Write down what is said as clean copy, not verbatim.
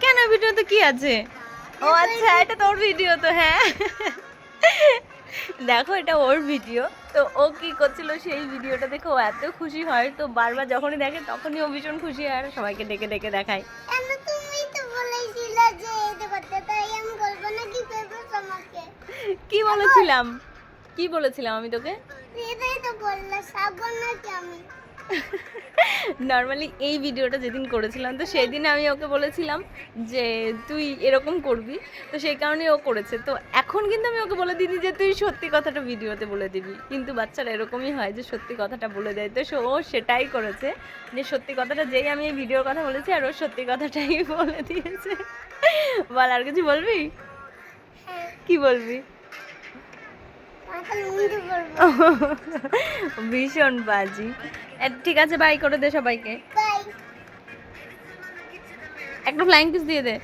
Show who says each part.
Speaker 1: কেন ভিডিওতে কি আছে? ও আচ্ছা, এটা তোর ভিডিও তো। হ্যাঁ দেখো, এটা ওর ভিডিও। তো ও কি করছিল সেই ভিডিওটা দেখে ও এত খুশি হয়, তো বারবার যখনই দেখে তখনই ও ভীষণ খুশি হয় আর সবাইকে ডেকে ডেকে দেখায়। কি বলেছিলাম? কি বলেছিলাম আমি তোকে? নর্মালি এই ভিডিওটা যেদিন করেছিলাম, তো সেই দিন আমি ওকে বলেছিলাম যে তুই এরকম করবি, তো সেই কারণে ও করেছে। তো এখন কিন্তু আমি ওকে বলে দিই যে তুই সত্যি কথাটা ভিডিওতে বলে দিবি, কিন্তু বাচ্চারা এরকমই হয় যে সত্যি কথাটা বলে দেয়। তো ও সেটাই করেছে, যে সত্যি কথাটা যেই আমি এই ভিডিওর কথা বলেছি আর ও সত্যি কথাটাই বলে দিয়েছে। বল, আর কিছু বলবি? কি বলবি? ভীষণ বাজি। ঠিক আছে, বাই করে দে সবাইকে। একটা ফ্লাইং কিস দিয়ে দে।